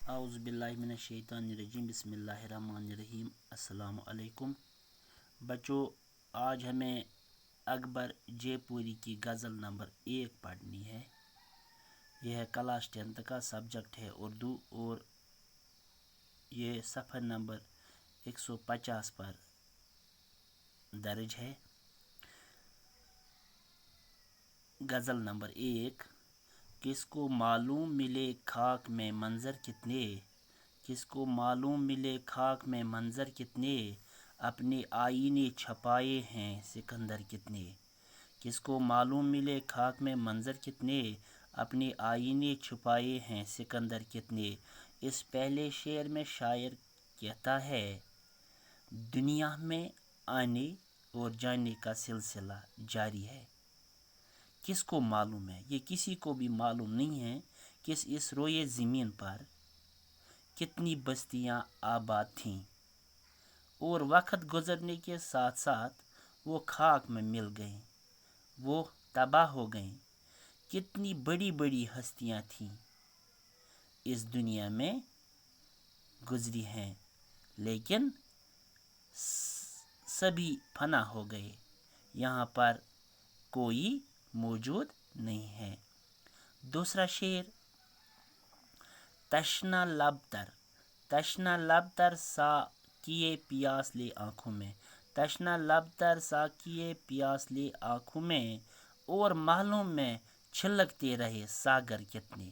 औज़ुबिल्लाहिमिनश्शैतानिर्रजीम बिस्मिल्लाहिर्रहमानिर्रहीम। अस्सलामु अलैकुम बच्चों, आज हमें अकबर जयपुरी की गज़ल नंबर 1 पढ़नी है। यह क्लास 10th का सब्जेक्ट है उर्दू और ये सफ़र नंबर 150 पर दर्ज है। गज़ल नंबर 1। किसको मालूम मिले खाक में मंजर कितने, किसको मालूम मिले खाक में मंजर कितने, अपने आईने छपाए हैं सिकंदर कितने। किसको मालूम मिले खाक में मंजर कितने, अपने आईने छुपाए हैं सिकंदर कितने। इस पहले शेर में शायर कहता है दुनिया में आने और जाने का सिलसिला जारी है। किसको मालूम है, ये किसी को भी मालूम नहीं है कि इस रोए ज़मीन पर कितनी बस्तियां आबाद थीं और वक्त गुजरने के साथ साथ वो खाक में मिल गईं, वो तबाह हो गईं। कितनी बड़ी बड़ी हस्तियां थीं इस दुनिया में गुजरी हैं, लेकिन सभी फना हो गए, यहाँ पर कोई मौजूद नहीं है। दूसरा शेर। तशना लब तर सा किए पियास ले आँखों में, तशना लब तर सा किए पियास ले आँखों में, और महलों में छलकते रहे सागर कितने।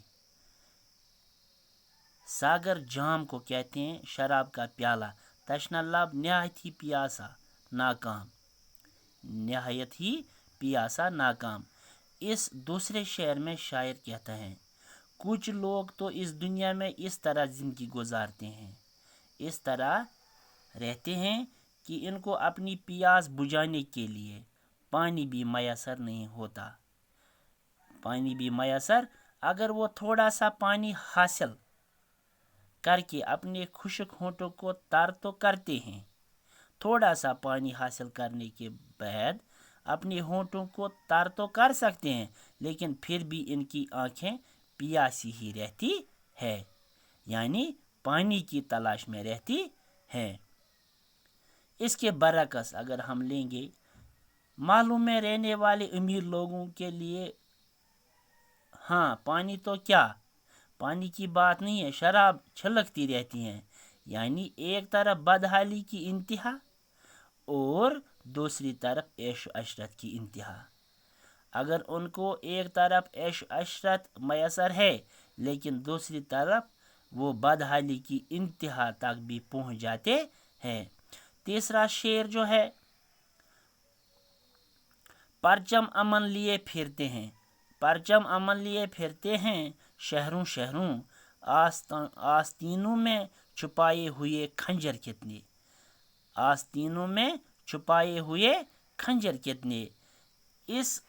सागर जाम को कहते हैं शराब का प्याला। तशना लब नहायत ही पियासा नाकाम, नहायत ही पियासा नाकाम। इस दूसरे शेर में शायर कहता है कुछ लोग तो इस दुनिया में इस तरह ज़िंदगी गुजारते हैं, इस तरह रहते हैं कि इनको अपनी प्यास बुझाने के लिए पानी भी मैसर नहीं होता। पानी भी मैसर, अगर वो थोड़ा सा पानी हासिल करके अपने खुश्क होंठों को तर तो करते हैं, थोड़ा सा पानी हासिल करने के बाद अपने होंठों को तर तो कर सकते हैं, लेकिन फिर भी इनकी आंखें प्यासी ही रहती है, यानी पानी की तलाश में रहती हैं। इसके बरअक्स अगर हम लेंगे, मालूम में रहने वाले अमीर लोगों के लिए हाँ पानी तो क्या, पानी की बात नहीं है, शराब छलकती रहती हैं, यानी एक तरफ बदहाली की इंतहा और दूसरी तरफ ऐश अशरत की इंतहा। अगर उनको एक तरफ ऐश अशरत मैसर है, लेकिन दूसरी तरफ वो बदहाली की इंतहा तक भी पहुंच जाते हैं। तीसरा शेर जो है, परचम अमन लिए फिरते हैं, परचम अमन लिए फिरते हैं शहरों शहरों, आस्तीनों में छुपाए हुए खंजर कितने, आस्तीनों में छुपाए हुए खंजर कितने। इस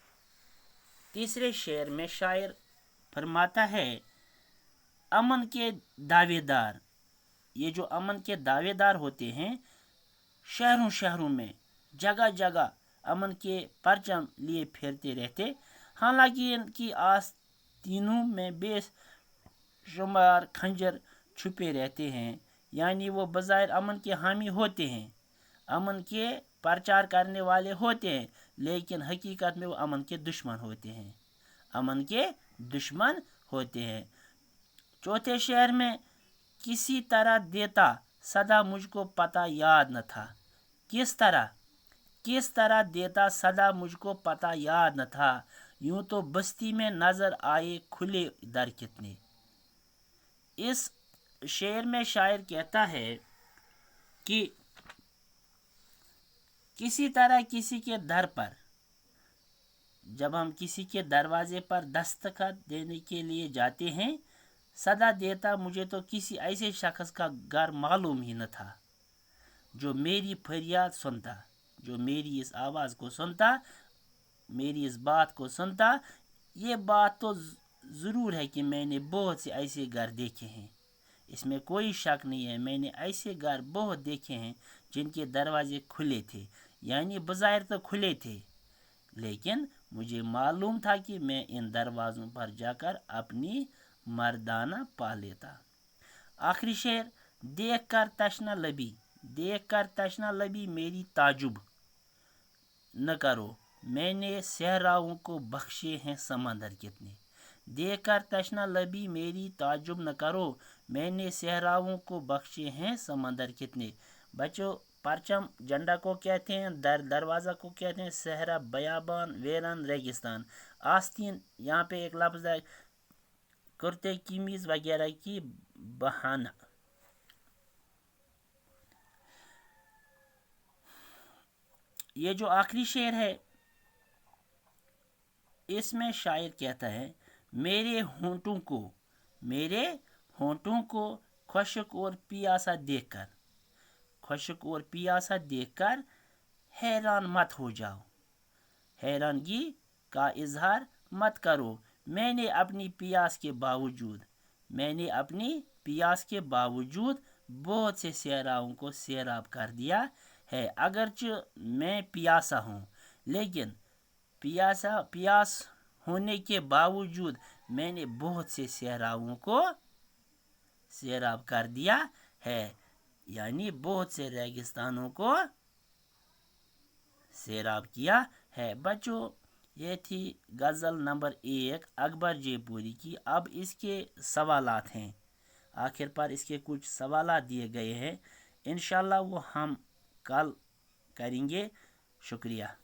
तीसरे शेर में शायर फरमाता है अमन के दावेदार, ये जो अमन के दावेदार होते हैं शहरों शहरों में जगह जगह अमन के परचम लिए फिरते रहते, हालांकि इनकी आस्तीनों में बेशुमार खंजर छुपे रहते हैं, यानी वो बज़ाहिर अमन के हामी होते हैं, अमन के प्रचार करने वाले होते हैं, लेकिन हकीकत में वो अमन के दुश्मन होते हैं, अमन के दुश्मन होते हैं। चौथे शेर में किसी तरह देता सदा मुझको पता याद न था, किस तरह देता सदा मुझको पता याद न था, यूं तो बस्ती में नजर आए खुले दर कितने। इस शेर में शायर कहता है कि किसी तरह किसी के दर पर, जब हम किसी के दरवाजे पर दस्तखत देने के लिए जाते हैं, सदा देता मुझे तो किसी ऐसे शख्स का घर मालूम ही न था जो मेरी फरियाद सुनता, जो मेरी इस आवाज़ को सुनता, मेरी इस बात को सुनता। ये बात तो ज़रूर है कि मैंने बहुत से ऐसे घर देखे हैं, इसमें कोई शक नहीं है, मैंने ऐसे घर बहुत देखे हैं जिनके दरवाजे खुले थे, यानी बज़ाहिर तो खुले थे, लेकिन मुझे मालूम था कि मैं इन दरवाज़ों पर जाकर अपनी मर्दाना पा लेता। आखिरी शेर, देख कर तशना लबी, देख कर तशना लबी मेरी ताजुब न करो, मैंने सहराओं को बख्शे हैं समंदर कितने। देख कर तशना लबी मेरी ताजुब न करो, मैंने सहराओं को बख्शे हैं समंदर कितने। बच्चों, परचम झंडा को कहते हैं, दरवाज़ा को कहते हैं, सहरा बयाबान वीरान रेगिस्तान। आस्तीन यहाँ पे एक लफ्ज़ है कुर्ते कीमीज़ वगैरह की बहाना। ये जो आखिरी शेर है इसमें शायर कहता है, मेरे होंठों को खुशक और पियासा देखकर, खुशक और पियासा देखकर हैरान मत हो जाओ, हैरानगी का इजहार मत करो, मैंने अपनी पियास के बावजूद बहुत से सहराओं को सैराब कर दिया है। अगरचे मैं पियासा हूँ, लेकिन पियास होने के बावजूद मैंने बहुत से सहराओं को सैराब कर दिया है, यानी बहुत से रेगिस्तानों को सैराब किया है। बच्चों, ये थी गज़ल नंबर 1 अकबर जयपुरी की। अब इसके सवालात हैं, आखिर पर इसके कुछ सवालात दिए गए हैं, इंशाल्लाह वो हम कल करेंगे। शुक्रिया।